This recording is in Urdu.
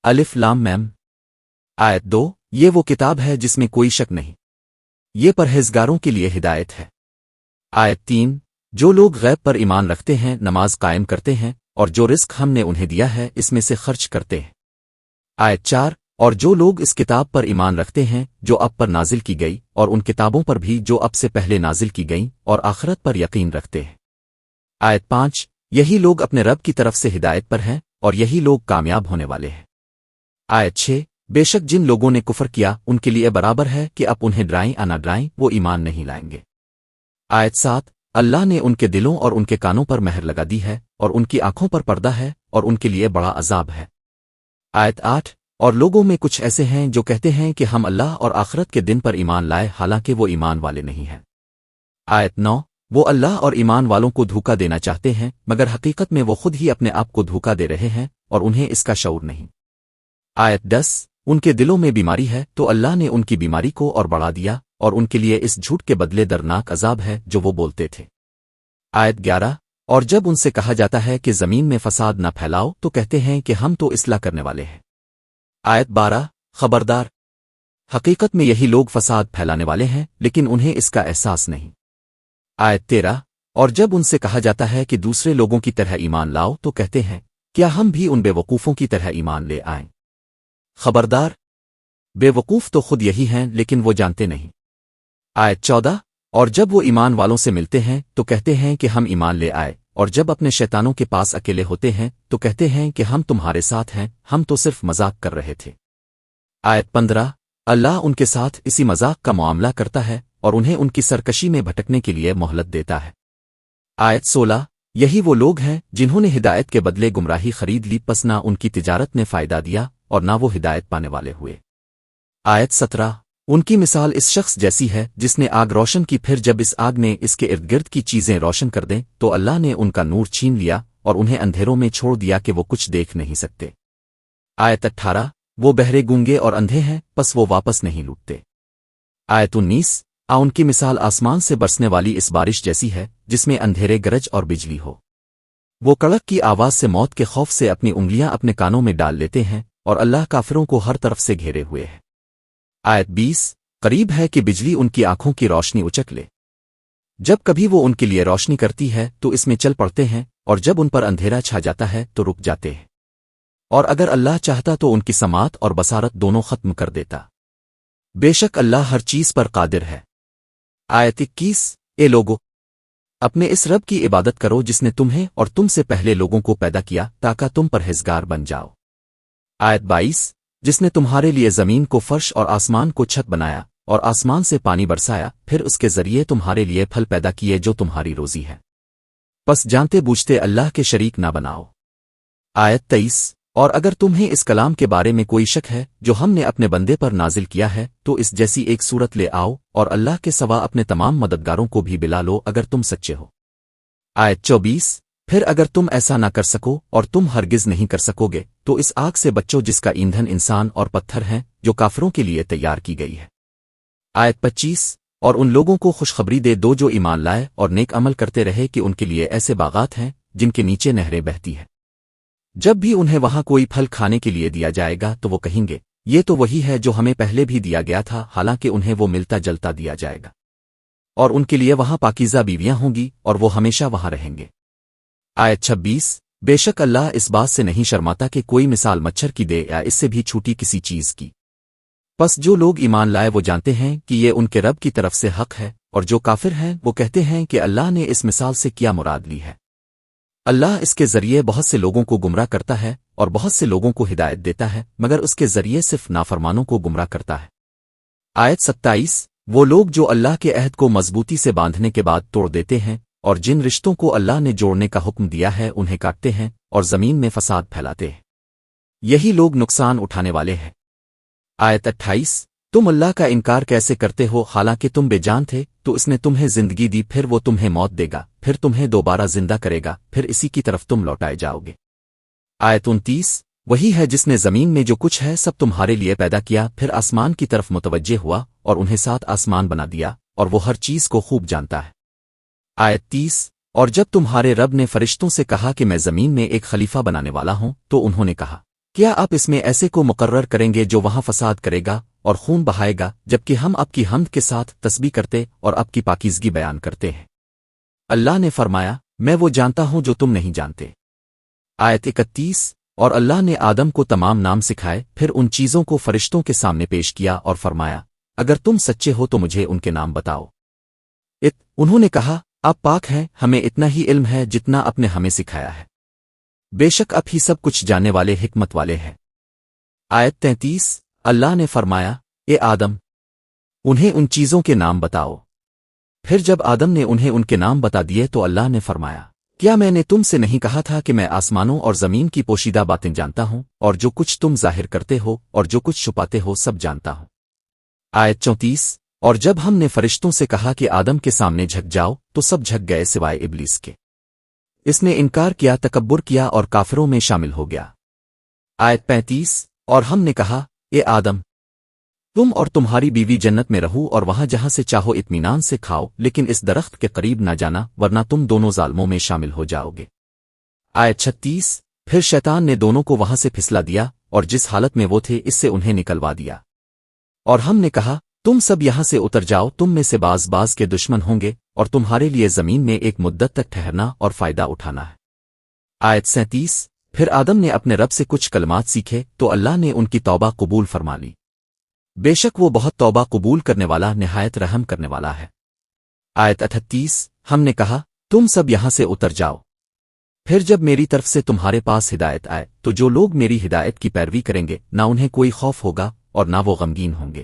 الف لام میم۔ آیت 2، یہ وہ کتاب ہے جس میں کوئی شک نہیں، یہ پرہیزگاروں کے لیے ہدایت ہے۔ آیت 3، جو لوگ غیب پر ایمان رکھتے ہیں، نماز قائم کرتے ہیں، اور جو رزق ہم نے انہیں دیا ہے اس میں سے خرچ کرتے ہیں۔ آیت 4، اور جو لوگ اس کتاب پر ایمان رکھتے ہیں جو اب پر نازل کی گئی، اور ان کتابوں پر بھی جو اب سے پہلے نازل کی گئیں، اور آخرت پر یقین رکھتے ہیں۔ آیت 5، یہی لوگ اپنے رب کی طرف سے ہدایت پر ہیں، اور یہی لوگ کامیاب ہونے والے ہیں۔ آیت 6، بے شک جن لوگوں نے کفر کیا ان کے لیے برابر ہے کہ اب انہیں ڈرائیں یا نہ ڈرائیں، وہ ایمان نہیں لائیں گے۔ آیت 7، اللہ نے ان کے دلوں اور ان کے کانوں پر مہر لگا دی ہے، اور ان کی آنکھوں پر پردہ ہے، اور ان کے لیے بڑا عذاب ہے۔ آیت 8، اور لوگوں میں کچھ ایسے ہیں جو کہتے ہیں کہ ہم اللہ اور آخرت کے دن پر ایمان لائے، حالانکہ وہ ایمان والے نہیں ہیں۔ آیت 9، وہ اللہ اور ایمان والوں کو دھوکہ دینا چاہتے ہیں، مگر حقیقت میں وہ خود ہی اپنے آپ کو دھوکہ دے رہے ہیں، اور انہیں اس کا شعور نہیں۔ آیت 10، ان کے دلوں میں بیماری ہے تو اللہ نے ان کی بیماری کو اور بڑھا دیا، اور ان کے لیے اس جھوٹ کے بدلے درناک عذاب ہے جو وہ بولتے تھے۔ آیت 11، اور جب ان سے کہا جاتا ہے کہ زمین میں فساد نہ پھیلاؤ تو کہتے ہیں کہ ہم تو اصلاح کرنے والے ہیں۔ آیت 12، خبردار، حقیقت میں یہی لوگ فساد پھیلانے والے ہیں لیکن انہیں اس کا احساس نہیں۔ آیت 13، اور جب ان سے کہا جاتا ہے کہ دوسرے لوگوں کی طرح ایمان لاؤ تو کہتے ہیں کیا ہم بھی ان بے وقوفوں کی طرح ایمان لے آئیں؟ خبردار، بے وقوف تو خود یہی ہیں لیکن وہ جانتے نہیں۔ آیت 14، اور جب وہ ایمان والوں سے ملتے ہیں تو کہتے ہیں کہ ہم ایمان لے آئے، اور جب اپنے شیطانوں کے پاس اکیلے ہوتے ہیں تو کہتے ہیں کہ ہم تمہارے ساتھ ہیں، ہم تو صرف مذاق کر رہے تھے۔ آیت 15، اللہ ان کے ساتھ اسی مذاق کا معاملہ کرتا ہے اور انہیں ان کی سرکشی میں بھٹکنے کے لیے مہلت دیتا ہے۔ آیت 16، یہی وہ لوگ ہیں جنہوں نے ہدایت کے بدلے گمراہی خرید لی، پس نہ ان کی تجارت نے فائدہ دیا اور نہ وہ ہدایت پانے والے ہوئے۔ آیت 17، ان کی مثال اس شخص جیسی ہے جس نے آگ روشن کی، پھر جب اس آگ نے اس کے ارد گرد کی چیزیں روشن کر دیں تو اللہ نے ان کا نور چھین لیا اور انہیں اندھیروں میں چھوڑ دیا کہ وہ کچھ دیکھ نہیں سکتے۔ آیت 18، وہ بہرے گونگے اور اندھے ہیں پس وہ واپس نہیں لوٹتے۔ آیت 19، ان کی مثال آسمان سے برسنے والی اس بارش جیسی ہے جس میں اندھیرے گرج اور بجلی ہو، وہ کڑک کی آواز سے موت کے خوف سے اپنی انگلیاں اپنے کانوں میں ڈال لیتے ہیں، اور اللہ کافروں کو ہر طرف سے گھیرے ہوئے ہے۔ آیت 20، قریب ہے کہ بجلی ان کی آنکھوں کی روشنی اچک لے، جب کبھی وہ ان کے لیے روشنی کرتی ہے تو اس میں چل پڑتے ہیں، اور جب ان پر اندھیرا چھا جاتا ہے تو رک جاتے ہیں، اور اگر اللہ چاہتا تو ان کی سماعت اور بصارت دونوں ختم کر دیتا، بے شک اللہ ہر چیز پر قادر ہے۔ آیت 21، اے لوگو، اپنے اس رب کی عبادت کرو جس نے تمہیں اور تم سے پہلے لوگوں کو پیدا کیا تاکہ تم پرہیزگار بن جاؤ۔ آیت 22، جس نے تمہارے لیے زمین کو فرش اور آسمان کو چھت بنایا، اور آسمان سے پانی برسایا، پھر اس کے ذریعے تمہارے لیے پھل پیدا کیے جو تمہاری روزی ہے، پس جانتے بوجھتے اللہ کے شریک نہ بناؤ۔ آیت 23، اور اگر تمہیں اس کلام کے بارے میں کوئی شک ہے جو ہم نے اپنے بندے پر نازل کیا ہے تو اس جیسی ایک صورت لے آؤ، اور اللہ کے سوا اپنے تمام مددگاروں کو بھی بلا لو اگر تم سچے ہو۔ آیت 24، پھر اگر تم ایسا نہ کر سکو اور تم ہرگز نہیں کر سکو گے تو اس آگ سے بچو جس کا ایندھن انسان اور پتھر ہیں جو کافروں کے لیے تیار کی گئی ہے۔ آیت 25، اور ان لوگوں کو خوشخبری دے دو جو ایمان لائے اور نیک عمل کرتے رہے کہ ان کے لیے ایسے باغات ہیں جن کے نیچے نہریں بہتی ہیں، جب بھی انہیں وہاں کوئی پھل کھانے کے لیے دیا جائے گا تو وہ کہیں گے یہ تو وہی ہے جو ہمیں پہلے بھی دیا گیا تھا، حالانکہ انہیں وہ ملتا جلتا دیا جائے گا، اور ان کے لیے وہاں پاکیزہ بیویاں ہوں گی اور وہ ہمیشہ وہاں رہیں گے۔ آیت 26، بے شک اللہ اس بات سے نہیں شرماتا کہ کوئی مثال مچھر کی دے یا اس سے بھی چھوٹی کسی چیز کی، پس جو لوگ ایمان لائے وہ جانتے ہیں کہ یہ ان کے رب کی طرف سے حق ہے، اور جو کافر ہیں وہ کہتے ہیں کہ اللہ نے اس مثال سے کیا مراد لی ہے۔ اللہ اس کے ذریعے بہت سے لوگوں کو گمراہ کرتا ہے اور بہت سے لوگوں کو ہدایت دیتا ہے، مگر اس کے ذریعے صرف نافرمانوں کو گمراہ کرتا ہے۔ آیت 27، وہ لوگ جو اللہ کے عہد کو مضبوطی سے باندھنے کے بعد توڑ دیتے ہیں اور جن رشتوں کو اللہ نے جوڑنے کا حکم دیا ہے انہیں کاٹتے ہیں اور زمین میں فساد پھیلاتے ہیں، یہی لوگ نقصان اٹھانے والے ہیں۔ آیت 28، تم اللہ کا انکار کیسے کرتے ہو حالانکہ تم بے جان تھے تو اس نے تمہیں زندگی دی، پھر وہ تمہیں موت دے گا، پھر تمہیں دوبارہ زندہ کرے گا، پھر اسی کی طرف تم لوٹائے جاؤ گے۔ آیت 29، وہی ہے جس نے زمین میں جو کچھ ہے سب تمہارے لیے پیدا کیا، پھر آسمان کی طرف متوجہ ہوا اور انہیں 7 آسمان بنا دیا، اور وہ ہر چیز کو خوب جانتا ہے۔ آیت 30، اور جب تمہارے رب نے فرشتوں سے کہا کہ میں زمین میں ایک خلیفہ بنانے والا ہوں تو انہوں نے کہا کیا آپ اس میں ایسے کو مقرر کریں گے جو وہاں فساد کرے گا اور خون بہائے گا جبکہ ہم آپ کی حمد کے ساتھ تسبیح کرتے اور آپ کی پاکیزگی بیان کرتے ہیں؟ اللہ نے فرمایا، میں وہ جانتا ہوں جو تم نہیں جانتے۔ آیت 31۔ اور اللہ نے آدم کو تمام نام سکھائے، پھر ان چیزوں کو فرشتوں کے سامنے پیش کیا اور فرمایا، اگر تم سچے ہو تو مجھے ان کے نام بتاؤ۔ انہوں نے کہا، آپ پاک ہیں، ہمیں اتنا ہی علم ہے جتنا آپ نے ہمیں سکھایا ہے، بے شک آپ ہی سب کچھ جاننے والے حکمت والے ہیں۔ آیت 33۔ اللہ نے فرمایا، اے آدم، انہیں ان چیزوں کے نام بتاؤ۔ پھر جب آدم نے انہیں ان کے نام بتا دیے تو اللہ نے فرمایا، کیا میں نے تم سے نہیں کہا تھا کہ میں آسمانوں اور زمین کی پوشیدہ باتیں جانتا ہوں، اور جو کچھ تم ظاہر کرتے ہو اور جو کچھ چھپاتے ہو سب جانتا ہوں۔ آیت 34۔ اور جب ہم نے فرشتوں سے کہا کہ آدم کے سامنے جھک جاؤ تو سب جھک گئے سوائے ابلیس کے، اس نے انکار کیا، تکبر کیا اور کافروں میں شامل ہو گیا۔ آیت 35۔ اور ہم نے کہا، اے آدم، تم اور تمہاری بیوی جنت میں رہو اور وہاں جہاں سے چاہو اطمینان سے کھاؤ، لیکن اس درخت کے قریب نہ جانا ورنہ تم دونوں ظالموں میں شامل ہو جاؤ گے۔ آیت 36۔ پھر شیطان نے دونوں کو وہاں سے پھسلا دیا اور جس حالت میں وہ تھے اس سے انہیں نکلوا دیا، اور ہم نے کہا، تم سب یہاں سے اتر جاؤ، تم میں سے باز کے دشمن ہوں گے اور تمہارے لیے زمین میں ایک مدت تک ٹھہرنا اور فائدہ اٹھانا ہے۔ آیت 37۔ پھر آدم نے اپنے رب سے کچھ کلمات سیکھے تو اللہ نے ان کی توبہ قبول فرما لی، بے شک وہ بہت توبہ قبول کرنے والا نہایت رحم کرنے والا ہے۔ آیت 38۔ ہم نے کہا، تم سب یہاں سے اتر جاؤ، پھر جب میری طرف سے تمہارے پاس ہدایت آئے تو جو لوگ میری ہدایت کی پیروی کریں گے نہ انہیں کوئی خوف ہوگا اور نہ وہ غمگین ہوں گے۔